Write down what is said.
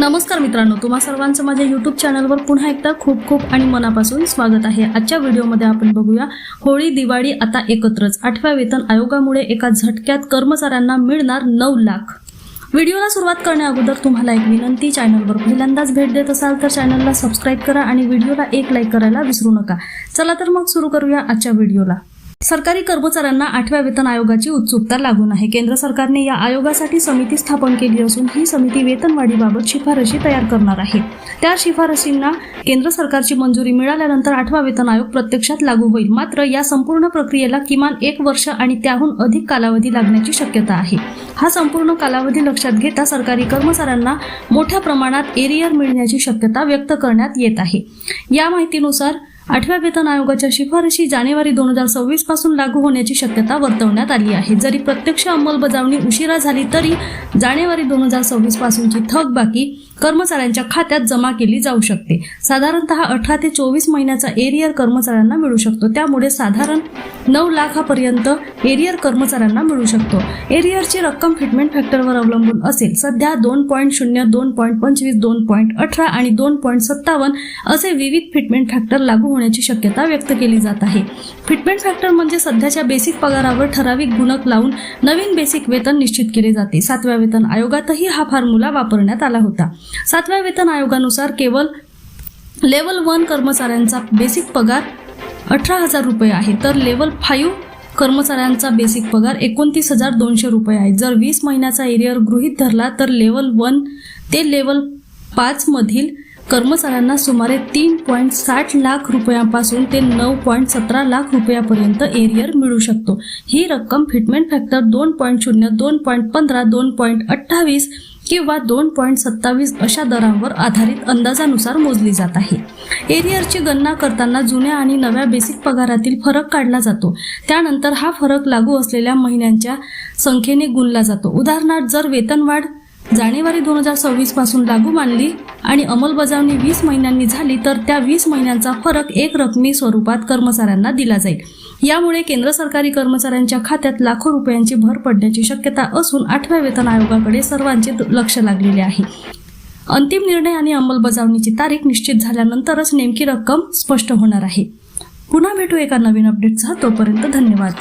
नमस्कार मित्रांनो, तुम्हा सर्वांचं माझ्या YouTube चॅनलवर पुन्हा एकदा खूप खूप आणि मनापासून स्वागत आहे। आजच्या व्हिडिओमध्ये आपण बघूया होळी दिवाळी आता एकत्रच 8व्या वेतन आयोगामुळे एका झटक्यात कर्मचाऱ्यांना मिळणार 9 लाख। व्हिडिओला सुरुवात करण्याअगोदर तुम्हाला एक विनंती, चॅनलवर पहिल्यांदाच भेट देत असाल तर चॅनलला सबस्क्राइब करा आणि व्हिडिओला एक लाईक करायला विसरू नका। चला तर मग सुरू करूया आजच्या व्हिडिओला। सरकारी कर्मचाऱ्यांना 8व्या वेतन आयोगाची उत्सुकता लागून आहे। केंद्र सरकारने या आयोगासाठी समिती स्थापन केली असून ही समिती वेतनवाढीबाबत शिफारशी तयार करणार आहे। त्या शिफारशींना केंद्र सरकारची मंजुरी मिळाल्यानंतर 8वा वेतन आयोग प्रत्यक्षात लागू होईल। मात्र या संपूर्ण प्रक्रियेला किमान 1 वर्ष आणि त्याहून अधिक कालावधी लागण्याची शक्यता आहे। हा संपूर्ण कालावधी लक्षात घेता सरकारी कर्मचाऱ्यांना मोठ्या प्रमाणात एरियर मिळण्याची शक्यता व्यक्त करण्यात येत आहे। या माहितीनुसार 8व्या वेतन आयोगाच्या शिफारशी जानेवारी 2026 पासून लागू होण्याची शक्यता वर्तवण्यात आली आहे। जरी प्रत्यक्ष अंमलबजावणी उशिरा झाली तरी जानेवारी 2026 पासूनची थकबाकी कर्मचाऱ्यांच्या खात्यात जमा केली जाऊ शकते। साधारणतः 18 ते 24 महिन्याचा एरियर कर्मचाऱ्यांना मिळू शकतो। त्यामुळे साधारण 9 लाखापर्यंत एरियर कर्मचाऱ्यांना मिळू शकतो। एरियरची रक्कम फिटमेंट फॅक्टरवर अवलंबून असेल। सध्या 2.0, 2.25, 2.18 आणि 2.57 असे विविध फिटमेंट फॅक्टर लागू होण्याची शक्यता व्यक्त केली जात आहे। फिटमेंट फॅक्टर म्हणजे सध्याच्या बेसिक पगारावर ठराविक गुणक लावून नवीन बेसिक वेतन निश्चित केले जाते। 7व्या वेतन आयोगातही हा फॉर्म्युला वापरण्यात आला होता। 7व्या वेतन आयोगानुसार केवळ लेवल 1 कर्मचाऱ्यांचा बेसिक पगार 18,000 रुपये आहे, तर लेवल 5 कर्मचाऱ्यांचा बेसिक पगार 29,200 रुपये आहे। जर 20 महिन्याचा एरियर गृहीत धरला तर लेवल 1 ते लेवल 5 मधील कर्मचाऱ्यांना सुमारे 3.60 लाख रुपयांपासून ते 9.17 लाख रुपयापर्यंत एरियर मिळू शकतो। ही रक्कम फिटमेंट फॅक्टर 2.0, 2.15, 2.28 किंवा 2.27 अशा दरांवर आधारित अंदाजानुसार मोजली जात आहे। एरियरची गणना करताना जुन्या आणि नव्या बेसिक पगारातील फरक काढला जातो। त्यानंतर हा फरक लागू असलेल्या महिन्यांच्या संख्येने गुणला जातो। उदाहरणार्थ, जर वेतनवाढ जानेवारी 2026 पासून लागू मानली आणि अंमलबजावणी 20 महिन्यांनी झाली तर त्या 20 महिन्यांचा फरक एक रकमी स्वरूपात कर्मचाऱ्यांना दिला जाईल। यामुळे केंद्र सरकारी कर्मचाऱ्यांच्या खात्यात लाखो रुपयांची भर पडण्याची शक्यता असून 8व्या वेतन आयोगाकडे सर्वांचे लक्ष लागलेले आहे। अंतिम निर्णय आणि अंमलबजावणीची तारीख निश्चित झाल्यानंतरच नेमकी रक्कम स्पष्ट होणार आहे। पुन्हा भेटू एका नवीन अपडेटसह, तोपर्यंत धन्यवाद।